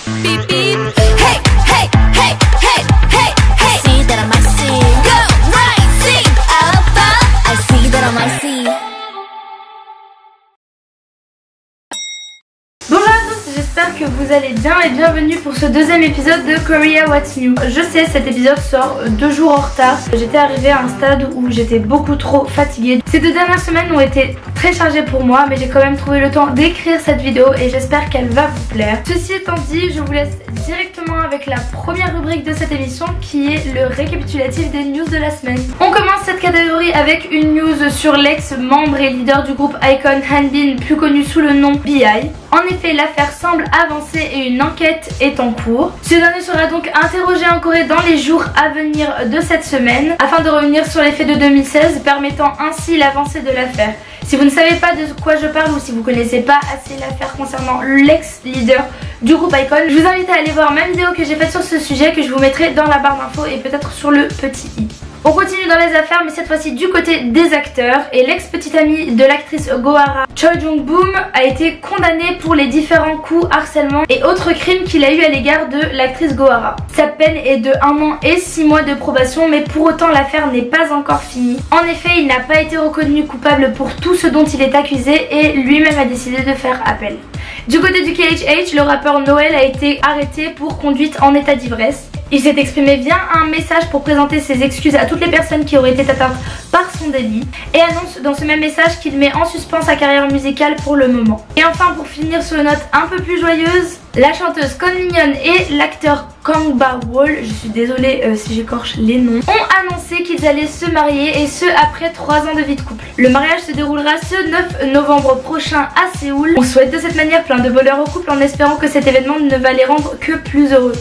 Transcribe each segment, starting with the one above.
Beep beep. Hey, hey, hey, hey, hey, hey. See that I might see. Go right, see. Alpha. I see that I might see. Bonjour à tous, j'espère que vous allez bien et bienvenue pour ce deuxième épisode de Korea What's New. Je sais, cet épisode sort 2 jours en retard. J'étais arrivée à un stade où j'étais beaucoup trop fatiguée. Ces 2 dernières semaines ont été très chargées pour moi, mais j'ai quand même trouvé le temps d'écrire cette vidéo et j'espère qu'elle va vous plaire. Ceci étant dit, je vous laisse directement avec la première rubrique de cette émission qui est le récapitulatif des news de la semaine. On commence cette catégorie avec une news sur l'ex-membre et leader du groupe iKON Hanbin, plus connu sous le nom BI. En effet, l'affaire semble avancer et une enquête est en cours. Ce dernier sera donc interrogé en Corée dans les jours à venir de cette semaine afin de revenir sur les faits de 2016, permettant ainsi l'avancée de l'affaire. Si vous ne savez pas de quoi je parle ou si vous ne connaissez pas assez l'affaire concernant l'ex-leader du groupe iKON, je vous invite à aller voir ma vidéo que j'ai faite sur ce sujet que je vous mettrai dans la barre d'infos et peut-être sur le petit i. On continue dans les affaires mais cette fois-ci du côté des acteurs et l'ex-petite amie de l'actrice Go-hara, Choi Jung-boom, a été condamné pour les différents coups, harcèlement et autres crimes qu'il a eu à l'égard de l'actrice Go-hara. Sa peine est de 1 an et 6 mois de probation mais pour autant l'affaire n'est pas encore finie. En effet, il n'a pas été reconnu coupable pour tout ce dont il est accusé et lui-même a décidé de faire appel. Du côté du KHH, le rappeur Noël a été arrêté pour conduite en état d'ivresse. Il s'est exprimé via un message pour présenter ses excuses à toutes les personnes qui auraient été atteintes par son délit et annonce dans ce même message qu'il met en suspens sa carrière musicale pour le moment. Et enfin, pour finir sur une note un peu plus joyeuse, la chanteuse Kwon Min-yeon et l'acteur Kang Ba-wol, je suis désolée si j'écorche les noms, ont annoncé qu'ils allaient se marier et ce après 3 ans de vie de couple. Le mariage se déroulera ce 9 novembre prochain à Séoul. On souhaite de cette manière plein de bonheur au couple en espérant que cet événement ne va les rendre que plus heureux.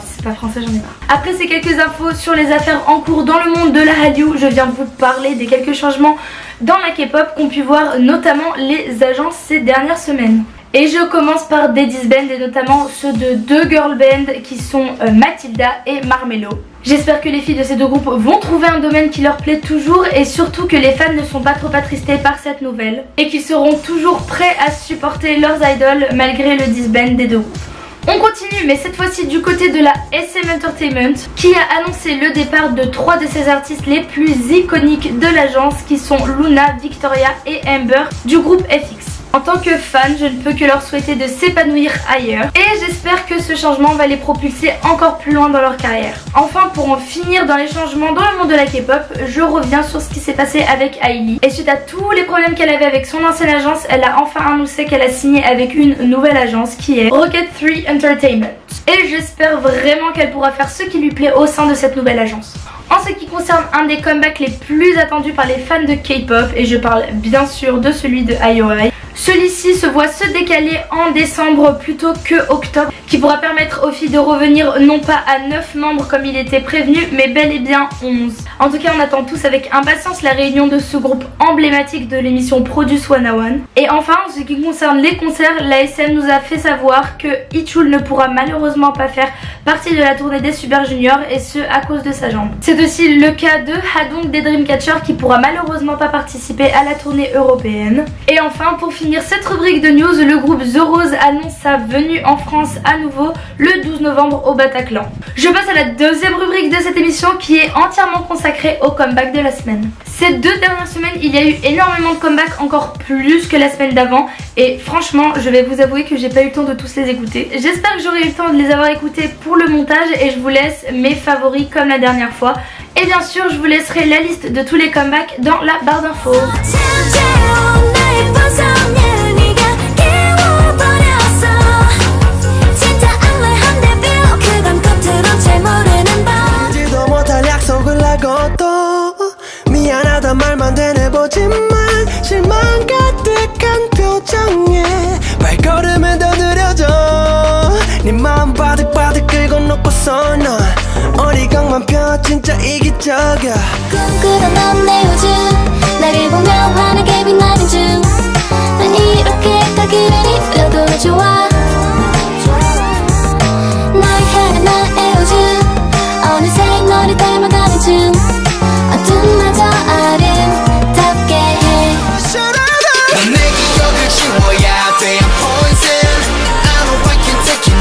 C'est pas français, j'en ai marre. Après ces quelques infos sur les affaires en cours dans le monde de la Hallyu, je viens vous parler des quelques changements dans la K-pop qu'ont pu voir notamment les agences ces dernières semaines. Et je commence par des disbands et notamment ceux de 2 girl bands qui sont Mathilda et Marmelo. J'espère que les filles de ces 2 groupes vont trouver un domaine qui leur plaît toujours et surtout que les fans ne sont pas trop attristés par cette nouvelle et qu'ils seront toujours prêts à supporter leurs idoles malgré le disband des 2 groupes. On continue mais cette fois-ci du côté de la SM Entertainment qui a annoncé le départ de 3 de ses artistes les plus iconiques de l'agence qui sont Luna, Victoria et Amber du groupe FX. En tant que fan, je ne peux que leur souhaiter de s'épanouir ailleurs et j'espère que ce changement va les propulser encore plus loin dans leur carrière. Enfin, pour en finir dans les changements dans le monde de la K-pop, je reviens sur ce qui s'est passé avec Hailey. Et suite à tous les problèmes qu'elle avait avec son ancienne agence, elle a enfin annoncé qu'elle a signé avec une nouvelle agence qui est Rocket 3 Entertainment. Et j'espère vraiment qu'elle pourra faire ce qui lui plaît au sein de cette nouvelle agence. En ce qui concerne un des comebacks les plus attendus par les fans de K-pop, et je parle bien sûr de celui de IOI, celui-ci se voit se décaler en décembre plutôt que octobre, qui pourra permettre aux filles de revenir non pas à 9 membres comme il était prévenu, mais bel et bien 11. En tout cas, on attend tous avec impatience la réunion de ce groupe emblématique de l'émission Produce 101. Et enfin, en ce qui concerne les concerts, la SM nous a fait savoir que Ichul ne pourra malheureusement pas faire partie de la tournée des Super Juniors et ce à cause de sa jambe. C'est aussi le cas de Hadong des Dreamcatcher qui pourra malheureusement pas participer à la tournée européenne. Et enfin, pour finir cette rubrique de news, le groupe The Rose annonce sa venue en France à nouveau le 12 novembre au Bataclan. Je passe à la deuxième rubrique de cette émission qui est entièrement consacrée au comeback de la semaine. Ces 2 dernières semaines, il y a eu énormément de comebacks, encore plus que la semaine d'avant et franchement, je vais vous avouer que j'ai pas eu le temps de tous les écouter. J'espère que j'aurai eu le temps de les avoir écoutés pour le montage et je vous laisse mes favoris comme la dernière fois. Et bien sûr, je vous laisserai la liste de tous les comebacks dans la barre d'infos. 말만 되뇌보지만 실망 가득한 표정에 발걸음을 더 느려져 네 마음 바득바득 끌고 놓고서 넌 어리광만 펴 진짜 이기적이야 꿈꾸던 넌 내 우주 나를 보며 환하게 빛나는 중 난 이렇게 가기를 입혀도 좋아 널 향한 나의 우주 어느새 너를 닮아가는 중 어둠마저 아름답게 해 넌 내 기억을 지워야 돼 I'm poison I know I can take it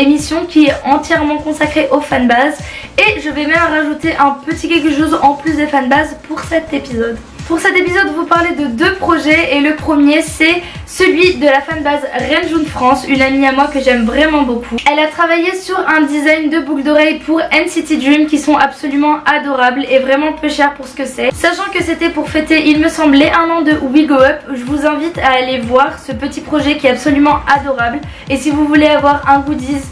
émission qui est entièrement consacrée aux fanbases. Et je vais même rajouter un petit quelque chose en plus des fanbases pour cet épisode. Pour cet épisode, vous parlez de 2 projets et le premier c'est celui de la fanbase Renjun France, une amie à moi que j'aime vraiment beaucoup. Elle a travaillé sur un design de boucles d'oreilles pour NCT Dream qui sont absolument adorables et vraiment peu chers pour ce que c'est. Sachant que c'était pour fêter, il me semblait, 1 an de We Go Up, je vous invite à aller voir ce petit projet qui est absolument adorable. Et si vous voulez avoir un goodies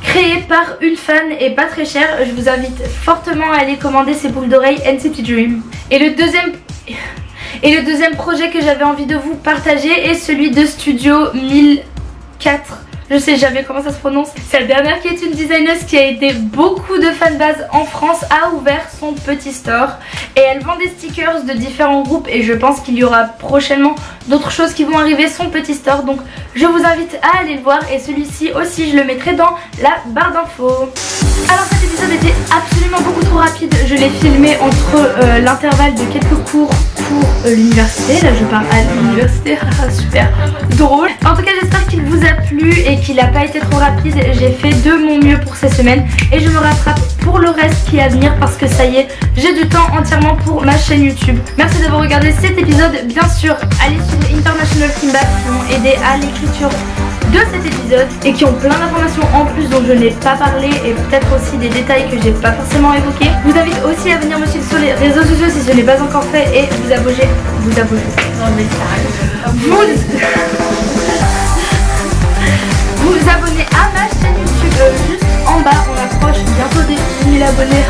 créé par une fan et pas très cher, je vous invite fortement à aller commander ces boucles d'oreilles NCT Dream. Et le deuxième projet que j'avais envie de vous partager est celui de Studio 1004. Je sais jamais comment ça se prononce. C'est la dernière qui est une designeuse qui a aidé beaucoup de fanbases en France, a ouvert son petit store. Et elle vend des stickers de différents groupes et je pense qu'il y aura prochainement d'autres choses qui vont arriver, son petit store. Donc je vous invite à aller le voir et celui-ci aussi je le mettrai dans la barre d'infos. Alors cet épisode était absolument beaucoup trop rapide. Je l'ai filmé entre l'intervalle de quelques cours pour l'université. Là je pars à l'université, super drôle. En tout cas j'espère qu'il vous a plu et qu'il n'a pas été trop rapide. J'ai fait de mon mieux pour ces semaines et je me rattrape pour le reste qui est à venir parce que ça y est, j'ai du temps entièrement pour ma chaîne YouTube. Merci d'avoir regardé cet épisode. Bien sûr, allez suivre International Kimba qui m'ont aidé à l'écriture de cet épisode et qui ont plein d'informations en plus dont je n'ai pas parlé et peut-être aussi des détails que j'ai pas forcément évoqués. Je vous invite aussi à venir me suivre sur les réseaux sociaux si je ne l'ai pas encore fait et vous abonner. Vous abonner à ma chaîne YouTube juste en bas. On approche bientôt des 10 000 abonnés.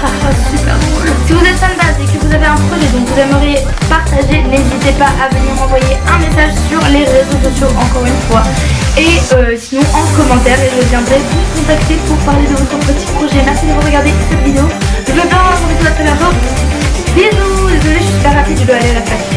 Super drôle. Si vous êtes fanbase et que vous avez un projet dont vous aimeriez partager, n'hésitez pas à venir m'envoyer un message sur les réseaux sociaux encore une fois. Et sinon en commentaire et je viendrai vous contacter pour parler de votre petit projet. Merci d'avoir regardé cette vidéo. Je vous fais plein de bisous à très bientôt. Bisous. Désolée je suis super rapide, je dois aller à la fac.